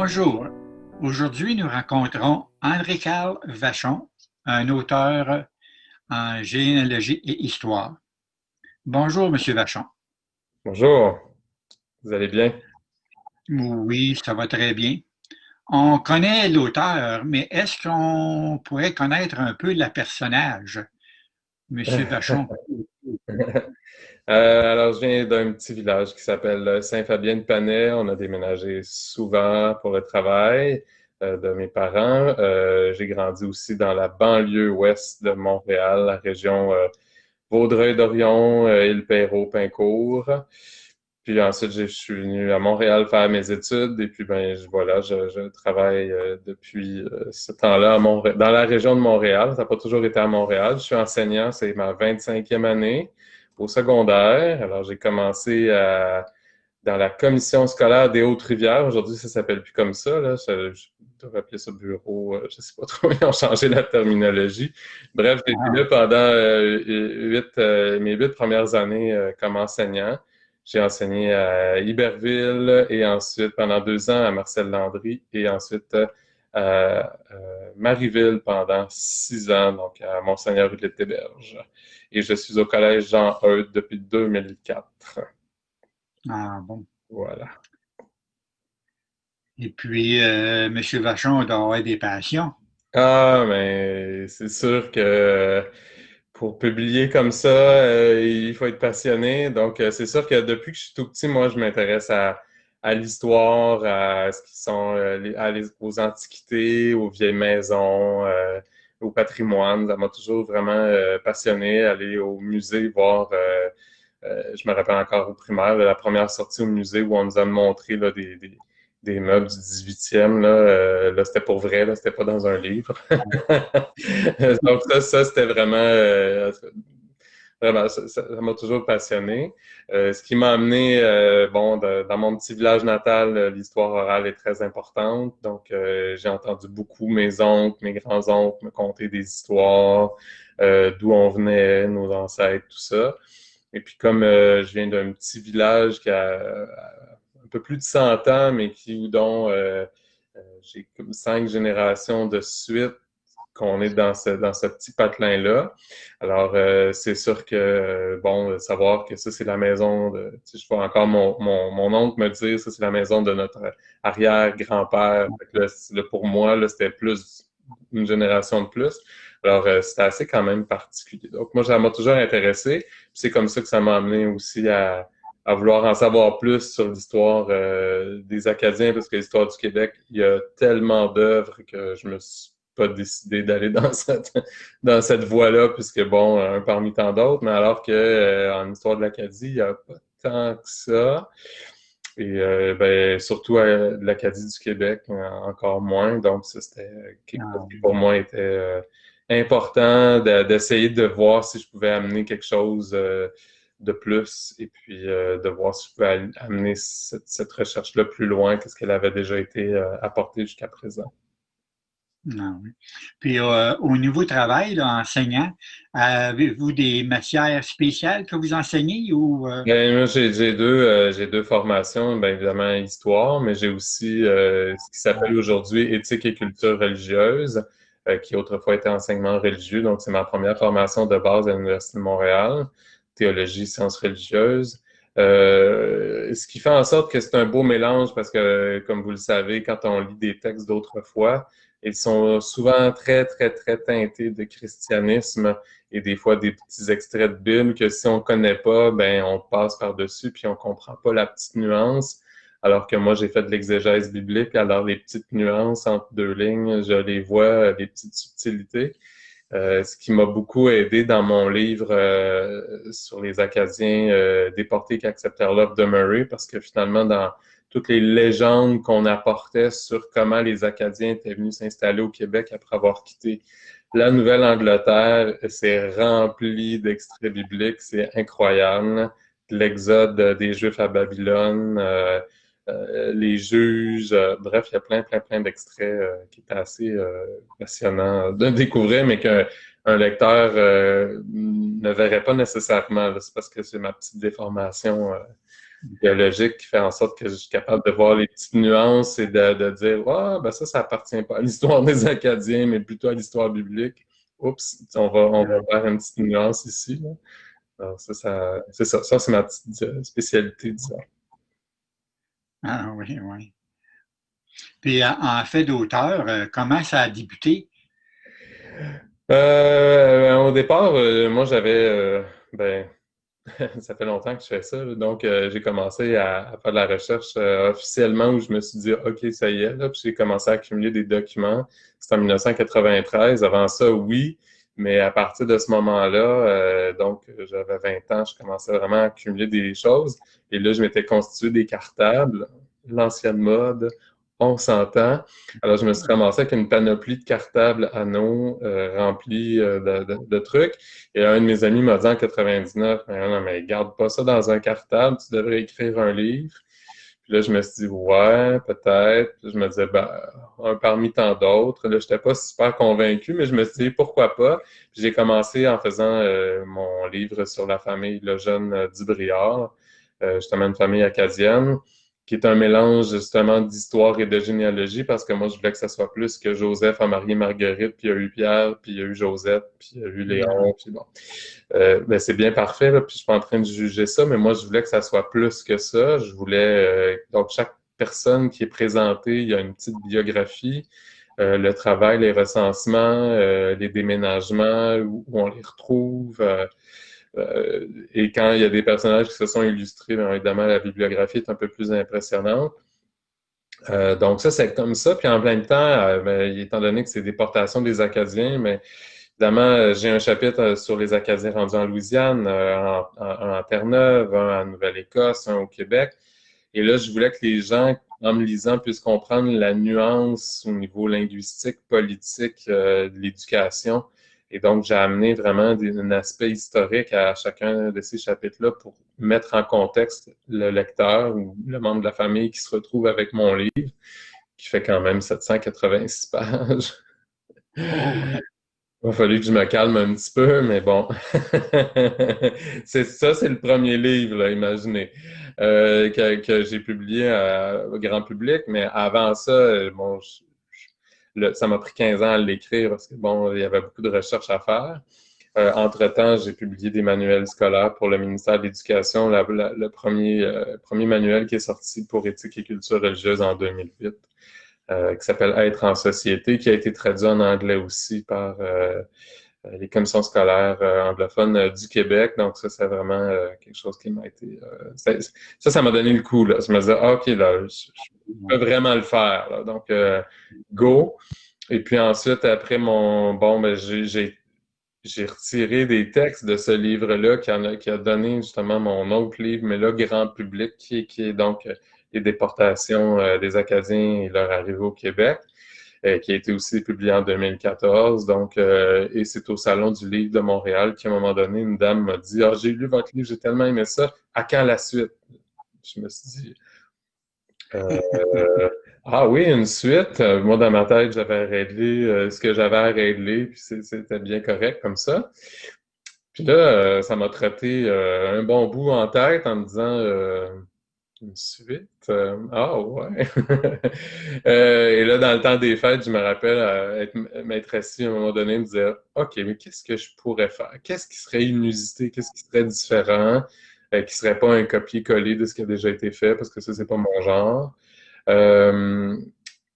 Bonjour. Aujourd'hui, nous rencontrons André-Carl Vachon, un auteur en généalogie et histoire. Bonjour, Monsieur Vachon. Bonjour, vous allez bien? Oui, ça va très bien. On connaît l'auteur, mais est-ce qu'on pourrait connaître un peu le personnage, Monsieur Vachon? Alors, je viens d'un petit village qui s'appelle Saint-Fabien-de-Panay. On a déménagé souvent pour le travail de mes parents. J'ai grandi aussi dans la banlieue ouest de Montréal, la région Vaudreuil-Dorion, Île-Perrot, Pincourt. Puis ensuite, je suis venu à Montréal faire mes études et puis ben voilà, je travaille depuis ce temps-là dans la région de Montréal. Ça n'a pas toujours été à Montréal. Je suis enseignant, c'est ma 25e année au secondaire. Alors j'ai commencé dans la commission scolaire des Hautes-Rivières. Aujourd'hui, ça s'appelle plus comme ça, là. Je devrais appeler ça bureau. Je sais pas trop, ils ont changé la terminologie. Bref, j'ai été Ah, là pendant mes 8 premières années comme enseignant. J'ai enseigné à Iberville et ensuite pendant 2 ans à Marcel Landry et ensuite à Marieville pendant 6 ans, donc à Monseigneur-Hudlet-Héberge. Et je suis au collège Jean-Eudes depuis 2004. ah, bon. Voilà. Et puis, Monsieur Vachon doit avoir des passions. Ah, mais c'est sûr que pour publier comme ça, il faut être passionné. Donc, c'est sûr que depuis que je suis tout petit, moi, je m'intéresse à l'histoire, à ce qui sont aux antiquités, aux vieilles maisons, au patrimoine. Ça m'a toujours vraiment passionné, aller au musée, voir. Je me rappelle encore au primaire, la première sortie au musée où on nous a montré là, des meubles du 18e. Là, c'était pour vrai, là, c'était pas dans un livre. Donc ça c'était vraiment, ça m'a toujours passionné. Ce qui m'a amené, bon, dans mon petit village natal, l'histoire orale est très importante. Donc, j'ai entendu beaucoup mes oncles, mes grands-oncles me conter des histoires, d'où on venait, nos ancêtres, tout ça. Et puis, comme je viens d'un petit village qui a un peu plus de 100 ans, mais dont j'ai comme 5 générations de suite qu'on est dans ce petit patelin-là. Alors, c'est sûr que, bon, savoir que ça, c'est la maison de... Tu sais, je vois encore mon oncle me dire, ça, c'est la maison de notre arrière-grand-père. Fait que là, pour moi, là, c'était plus une génération de plus. Alors, c'était assez quand même particulier. Donc, moi, ça m'a toujours intéressé. Puis c'est comme ça que ça m'a amené aussi à vouloir en savoir plus sur l'histoire des Acadiens, parce que l'histoire du Québec, il y a tellement d'œuvres que je me suis pas décidé d'aller dans cette voie-là, puisque bon, un parmi tant d'autres, mais alors que en histoire de l'Acadie, il n'y a pas tant que ça. Et ben, surtout de l'Acadie du Québec, encore moins. Donc, ça, c'était quelque chose Ah, qui pour moi était important d'essayer de voir si je pouvais amener quelque chose de plus et puis de voir si je pouvais amener cette recherche-là plus loin que ce qu'elle avait déjà été apportée jusqu'à présent. ah, oui. Puis, au niveau travail, là, enseignant, avez-vous des matières spéciales que vous enseignez ou Ben, moi, j'ai deux formations, bien évidemment histoire, mais j'ai aussi ce qui s'appelle aujourd'hui éthique et culture religieuse, qui autrefois était enseignement religieux. Donc, c'est ma première formation de base à l'Université de Montréal, théologie, sciences religieuses. Ce qui fait en sorte que c'est un beau mélange parce que, comme vous le savez, quand on lit des textes d'autrefois, ils sont souvent très, très, très teintés de christianisme et des fois des petits extraits de Bible que si on connaît pas, ben on passe par-dessus puis on comprend pas la petite nuance. Alors que moi, j'ai fait de l'exégèse biblique, alors les petites nuances entre deux lignes, je les vois, les petites subtilités. Ce qui m'a beaucoup aidé dans mon livre sur les Acadiens déportés qui acceptèrent l'offre de Murray, parce que finalement, dans toutes les légendes qu'on apportait sur comment les Acadiens étaient venus s'installer au Québec après avoir quitté la Nouvelle-Angleterre, c'est rempli d'extraits bibliques, c'est incroyable. L'exode des Juifs à Babylone, les juges, bref, il y a plein, plein, plein d'extraits qui étaient assez passionnants de découvrir, mais qu'un lecteur ne verrait pas nécessairement. C'est parce que c'est ma petite déformation biologique qui fait en sorte que je suis capable de voir les petites nuances et de dire, ah, ben ça appartient pas à l'histoire des Acadiens, mais plutôt à l'histoire biblique. Oups, on va faire une petite nuance ici, là. Alors, c'est ça. Ça, c'est ma petite spécialité, disons. Ah oui, oui. Puis en fait d'auteur, comment ça a débuté? Au départ, moi, ben, ça fait longtemps que je fais ça, là. Donc, j'ai commencé à faire de la recherche officiellement où je me suis dit, OK, ça y est, là, puis j'ai commencé à accumuler des documents. C'était en 1993. Avant ça, oui, mais à partir de ce moment-là, donc, j'avais 20 ans, je commençais vraiment à accumuler des choses. Et là, je m'étais constitué des cartables, l'ancienne mode, on s'entend. Alors, je me suis ramassé avec une panoplie de cartables anneaux remplis de trucs. Et un de mes amis m'a dit en 99, mais non, mais garde pas ça dans un cartable, tu devrais écrire un livre. Puis là, je me suis dit, ouais, peut-être. Puis je me disais, ben, un parmi tant d'autres. Là, je n'étais pas super convaincu, mais je me suis dit, pourquoi pas? Puis j'ai commencé en faisant mon livre sur la famille Le Jeune d'Ibriard, justement une famille acadienne, qui est un mélange justement d'histoire et de généalogie, parce que moi, je voulais que ça soit plus que Joseph a marié Marguerite, puis il y a eu Pierre, puis il y a eu Josette, puis il y a eu Léon, puis bon. Ben, c'est bien parfait, là, puis je suis pas en train de juger ça, mais moi, je voulais que ça soit plus que ça. Je voulais, donc, chaque personne qui est présentée, il y a une petite biographie, le travail, les recensements, les déménagements, où on les retrouve. Et quand il y a des personnages qui se sont illustrés, bien évidemment, la bibliographie est un peu plus impressionnante. Donc ça, c'est comme ça. Puis en plein temps, ben, étant donné que c'est déportation des Acadiens, mais évidemment, j'ai un chapitre sur les Acadiens rendus en Louisiane, en Terre-Neuve, un en Nouvelle-Écosse, un au Québec. Et là, je voulais que les gens, en me lisant, puissent comprendre la nuance au niveau linguistique, politique, de l'éducation. Et donc, j'ai amené vraiment un aspect historique à chacun de ces chapitres-là pour mettre en contexte le lecteur ou le membre de la famille qui se retrouve avec mon livre, qui fait quand même 786 pages. Oh, Il a fallu que je me calme un petit peu, mais bon. C'est ça, c'est le premier livre, là, imaginez, que j'ai publié au grand public. Mais avant ça, bon, ça m'a pris 15 ans à l'écrire parce que, bon, il y avait beaucoup de recherches à faire. Entre-temps, j'ai publié des manuels scolaires pour le ministère de l'Éducation, le premier manuel qui est sorti pour éthique et culture religieuse en 2008. Qui s'appelle Être en société, qui a été traduit en anglais aussi par les commissions scolaires anglophones du Québec. Donc ça, c'est vraiment quelque chose qui m'a été... ça m'a donné le coup, là. Je me disais, ah, OK, là, je peux vraiment le faire, là. Donc, go. Et puis ensuite, après bon, ben, j'ai retiré des textes de ce livre-là qui a donné justement mon autre livre, mais là, grand public, qui est donc les déportations des Acadiens et leur arrivée au Québec, qui a été aussi publié en 2014. Donc, et c'est au Salon du Livre de Montréal qu'à un moment donné, une dame m'a dit, ah, j'ai lu votre livre, j'ai tellement aimé ça, à quand la suite? Je me suis dit, ah oui, une suite. Moi, dans ma tête, j'avais réglé ce que j'avais à régler, puis c'était bien correct comme ça. Puis là, ça m'a traité un bon bout en tête en me disant une suite. Ah ouais. Et là, dans le temps des fêtes, je me rappelle m'être assis à un moment donné et me dire OK, mais qu'est-ce que je pourrais faire? Qu'est-ce qui serait inusité? Qu'est-ce qui serait différent? Qui serait pas un copier-coller de ce qui a déjà été fait, parce que ça, c'est pas mon genre. Euh,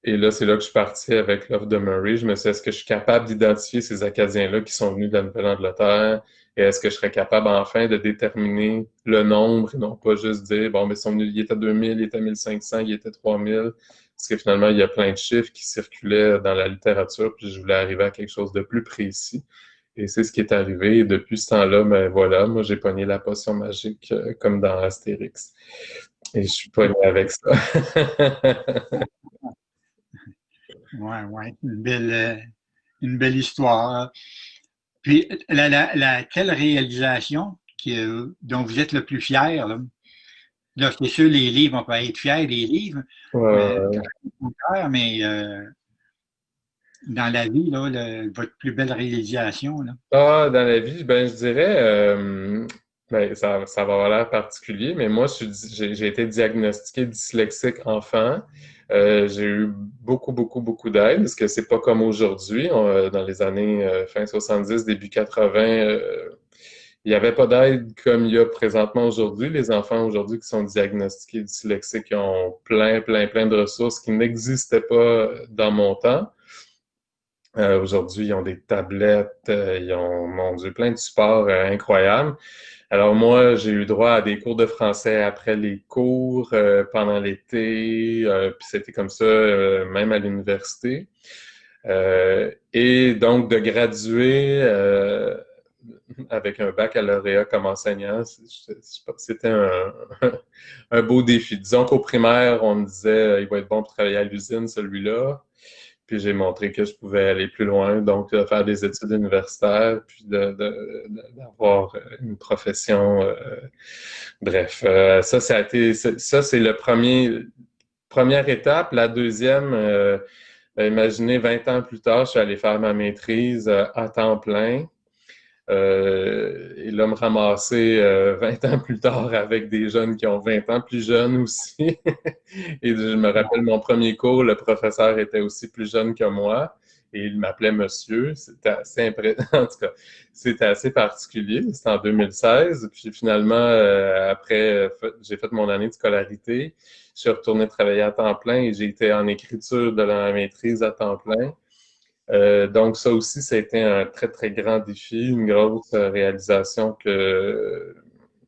et là, c'est là que je suis parti avec l'offre de Murray. Je me suis dit, est-ce que je suis capable d'identifier ces Acadiens-là qui sont venus de la Nouvelle-Angleterre? Et est-ce que je serais capable enfin de déterminer le nombre et non pas juste dire, bon, mais ils sont venus, il était 2000, il était 1500, il était 3000. Parce que finalement, il y a plein de chiffres qui circulaient dans la littérature, puis je voulais arriver à quelque chose de plus précis. Et c'est ce qui est arrivé. Et depuis ce temps-là, ben voilà, moi j'ai pogné la potion magique comme dans Astérix. Et je suis pogné avec ça. ouais, ouais, une belle histoire. Puis, quelle réalisation dont vous êtes le plus fier, là? Là, c'est sûr, les livres, on peut être fier des livres, Ouais. mais dans la vie, là, votre plus belle réalisation, là. Ah, dans la vie, ben je dirais Ben, ça va avoir l'air particulier, mais moi, j'ai été diagnostiqué dyslexique enfant. J'ai eu beaucoup d'aide, parce que c'est pas comme aujourd'hui. Dans les années fin 70, début 80, il n'y avait pas d'aide comme il y a présentement aujourd'hui. Les enfants aujourd'hui qui sont diagnostiqués dyslexiques, ils ont plein de ressources qui n'existaient pas dans mon temps. Aujourd'hui, ils ont des tablettes, ils ont, mon Dieu, plein de supports incroyables. Alors moi, j'ai eu droit à des cours de français après les cours, pendant l'été, puis c'était comme ça même à l'université. Et donc de graduer avec un baccalauréat comme enseignant, c'était un beau défi. Disons qu'au primaire, on me disait il va être bon pour travailler à l'usine, celui-là. Puis j'ai montré que je pouvais aller plus loin, donc de faire des études universitaires, puis d'avoir une profession. Bref, ça c'est le première étape. La deuxième, ben, imaginez 20 ans plus tard, je suis allé faire ma maîtrise à temps plein. Et là, me ramasser 20 ans plus tard avec des jeunes qui ont 20 ans plus jeunes aussi. Et je me rappelle mon premier cours, le professeur était aussi plus jeune que moi et il m'appelait monsieur. C'était assez en tout cas, c'était assez particulier. C'était en 2016. Puis finalement, après, j'ai fait mon année de scolarité. Je suis retourné travailler à temps plein et j'ai été en écriture de la maîtrise à temps plein. Donc ça aussi, ça a été un très grand défi, une grosse réalisation que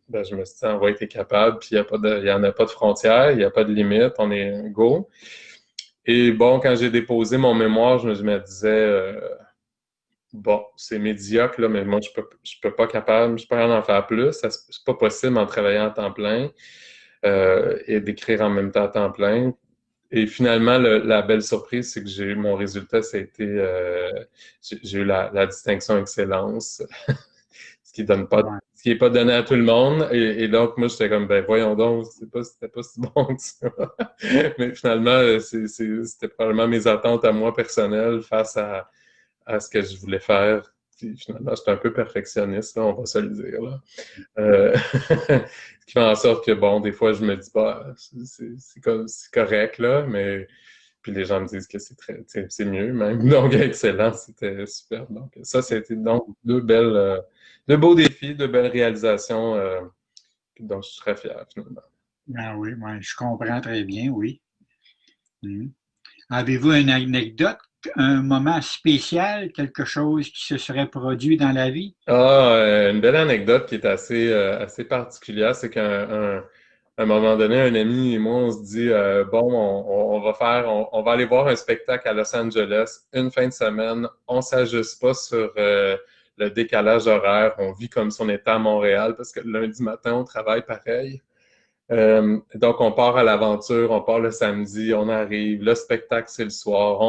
ben, je me suis dit, on va être capable, puis il y en a pas de frontières, il n'y a pas de limite, on est go. Et bon, quand j'ai déposé mon mémoire, je me disais, bon, c'est médiocre, là, mais moi, je peux pas capable, je peux pas en faire plus, c'est pas possible en travaillant à temps plein et d'écrire en même temps à temps plein. Et finalement, la belle surprise, c'est que j'ai eu mon résultat, j'ai eu la distinction excellence, ce qui donne pas, Ouais. ce qui est pas donné à tout le monde. Et donc, moi, j'étais comme, ben voyons donc, c'était pas si bon que ça. Mais finalement, c'était probablement mes attentes à moi personnelles face à ce que je voulais faire. Puis finalement, j'étais un peu perfectionniste, là, on va se le dire, là. Ce qui fait en sorte que, bon, des fois, je me dis, bah, c'est correct, là, mais puis les gens me disent que c'est mieux même. Donc, excellent, c'était super. Donc, ça, c'était donc deux beaux défis, deux belles réalisations dont je suis très fier, finalement. Ah oui, ouais, je comprends très bien, oui. Mhm. Avez-vous une anecdote, un moment spécial, quelque chose qui se serait produit dans la vie? Ah, une belle anecdote qui est assez particulière, c'est un moment donné, un ami et moi, on se dit, bon, on va aller voir un spectacle à Los Angeles une fin de semaine. On s'ajuste pas sur le décalage horaire. On vit comme si on était à Montréal parce que lundi matin, on travaille pareil. Donc, on part à l'aventure, on part le samedi, on arrive, le spectacle, c'est le soir,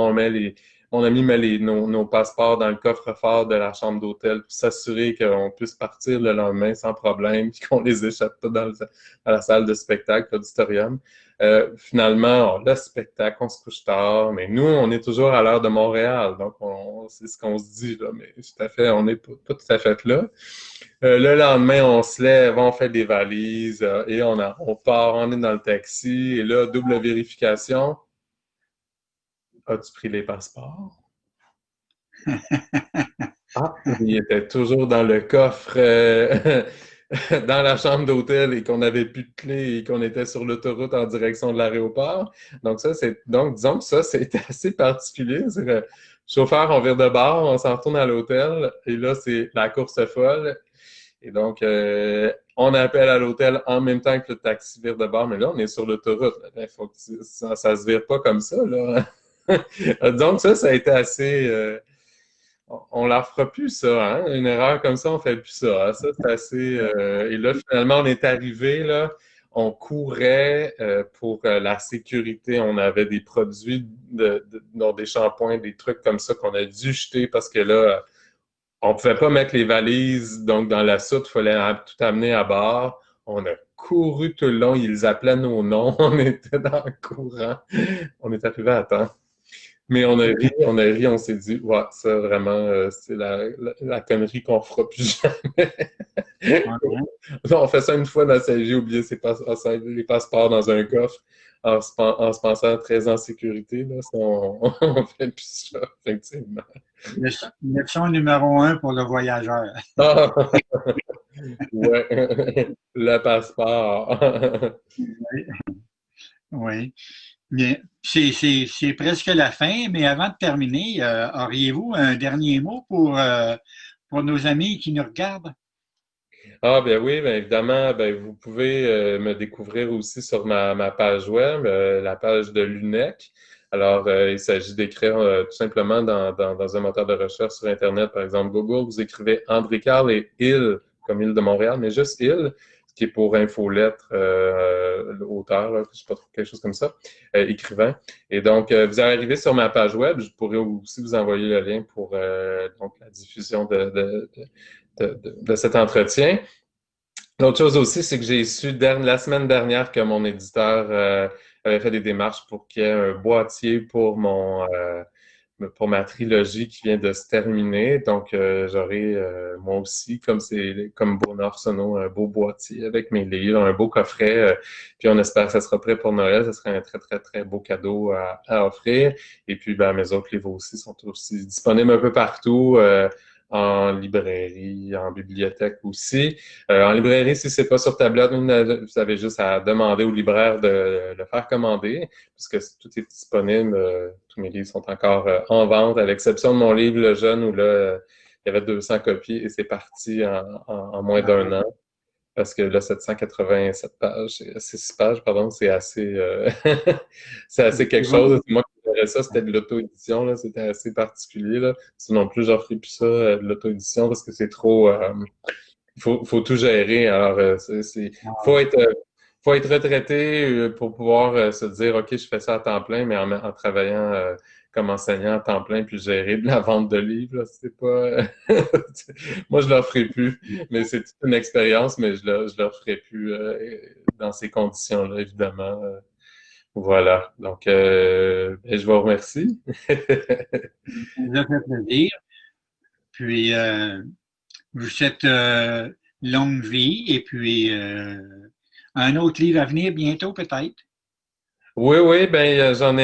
mon ami met nos passeports dans le coffre-fort de la chambre d'hôtel pour s'assurer qu'on puisse partir le lendemain sans problème, puis qu'on les échappe pas à la salle de spectacle, l'auditorium. Finalement, le spectacle, on se couche tard, mais nous, on est toujours à l'heure de Montréal, donc c'est ce qu'on se dit, là, mais tout à fait, on n'est pas tout à fait là. Le lendemain, on se lève, on fait des valises et on part, on est dans le taxi. Et là, double vérification. As-tu pris les passeports? Ah, il était toujours dans le coffre dans la chambre d'hôtel et qu'on n'avait plus de clé et qu'on était sur l'autoroute en direction de l'aéroport. Donc disons que ça, c'était assez particulier. C'est que le chauffeur, on vire de bord, on s'en retourne à l'hôtel et là, c'est la course folle. Et donc, on appelle à l'hôtel en même temps que le taxi vire de bord, mais là, on est sur l'autoroute. Il faut que ça se vire pas comme ça, là. Donc, ça a été assez. On la fera plus, ça, hein? Une erreur comme ça, on fait plus ça, hein? Ça, c'est assez. Et là, finalement, on est arrivé, là. On courait pour la sécurité. On avait des produits, dont des shampoings, des trucs comme ça qu'on a dû jeter parce que là, on pouvait pas mettre les valises donc dans la soute, il fallait tout amener à bord. On a couru tout le long, ils appelaient nos noms, on était dans le courant. On est arrivé à temps. Mais on a ri, on s'est dit, ouais, ça vraiment, c'est la connerie qu'on fera plus jamais. Ouais. On fait ça une fois dans sa vie, oublier les passeports dans un coffre en se pensant très en sécurité. Là, ça, on fait plus ça, effectivement. Leçon numéro 1 pour le voyageur. Ah, ouais, le passeport. Oui. Oui. Bien, c'est presque la fin, mais avant de terminer, auriez-vous un dernier mot pour nos amis qui nous regardent? Ah, ben oui, ben évidemment, ben vous pouvez me découvrir aussi sur ma page web, la page de l'UNEC. Alors, il s'agit d'écrire tout simplement dans un moteur de recherche sur Internet, par exemple Google, vous écrivez André Carle et île, comme île de Montréal, mais juste île, ce qui est pour infolettre, auteur, là, je sais pas trop, quelque chose comme ça, écrivain. Et donc, vous allez arriver sur ma page web, je pourrais aussi vous envoyer le lien pour donc la diffusion de cet entretien. L'autre chose aussi, c'est que j'ai su la semaine dernière que mon éditeur avait fait des démarches pour qu'il y ait un boîtier pour ma trilogie qui vient de se terminer. Donc, j'aurai moi aussi, comme Bruno Arsenault, un beau boîtier avec mes livres, un beau coffret. Puis on espère que ça sera prêt pour Noël. Ce serait un très, très, très beau cadeau à offrir. Et puis, ben, mes autres livres aussi sont aussi disponibles un peu partout. En librairie, en bibliothèque aussi. En librairie, si c'est pas sur tablette, vous avez juste à demander au libraire de le faire commander, puisque tout est disponible. Tous mes livres sont encore en vente, à l'exception de mon livre Le Jeune, où là, il y avait 200 copies et c'est parti en moins d'un an. Parce que là, 787 pages, 6 pages, pardon, c'est assez, c'est assez quelque chose. Moi, qui ferais ça, c'était de l'auto-édition, là, c'était assez particulier, là. Sinon non plus, j'en ferai plus ça, de l'auto-édition, parce que c'est trop, faut tout gérer. Alors, faut être retraité pour pouvoir se dire, OK, je fais ça à temps plein, mais en travaillant comme enseignant à temps plein, puis gérer de la vente de livres, là, c'est pas... Moi, je ne le ferai plus, mais c'est toute une expérience, mais je le ferai plus dans ces conditions-là, évidemment. Voilà. Donc, ben, je vous remercie. Ça nous a fait plaisir. Puis, je vous souhaite longue vie et puis un autre livre à venir bientôt peut-être. Oui, oui, ben j'en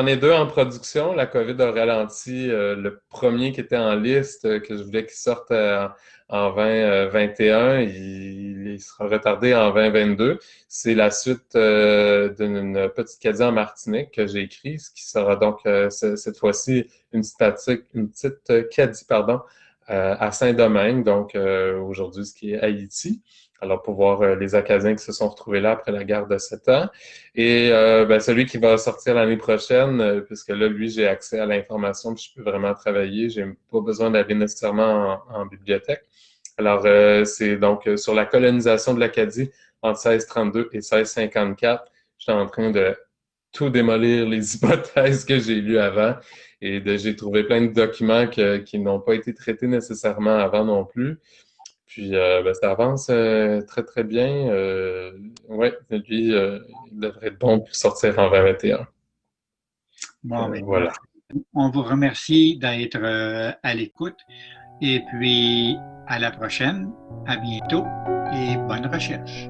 ai deux en production. La COVID a ralenti le premier qui était en liste que je voulais qu'il sorte en 2021. Il sera retardé en 2022. C'est la suite d'une petite caddie en Martinique que j'ai écrit, ce qui sera donc cette fois-ci une petite caddie, pardon, à Saint-Domingue, donc aujourd'hui ce qui est Haïti. Alors, pour voir les Acadiens qui se sont retrouvés là après la guerre de 7 ans. Et ben, celui qui va sortir l'année prochaine, puisque là, lui, j'ai accès à l'information, puis je peux vraiment travailler. J'ai pas besoin d'aller nécessairement en bibliothèque. Alors, c'est donc sur la colonisation de l'Acadie entre 1632 et 1654. J'étais en train de tout démolir les hypothèses que j'ai lues avant et j'ai trouvé plein de documents qui n'ont pas été traités nécessairement avant non plus. Puis ben, ça avance très très bien. Ouais, lui, il devrait être bon pour sortir en 2021. Bon, ben, Voilà. on vous remercie d'être à l'écoute et puis à la prochaine, à bientôt et bonne recherche.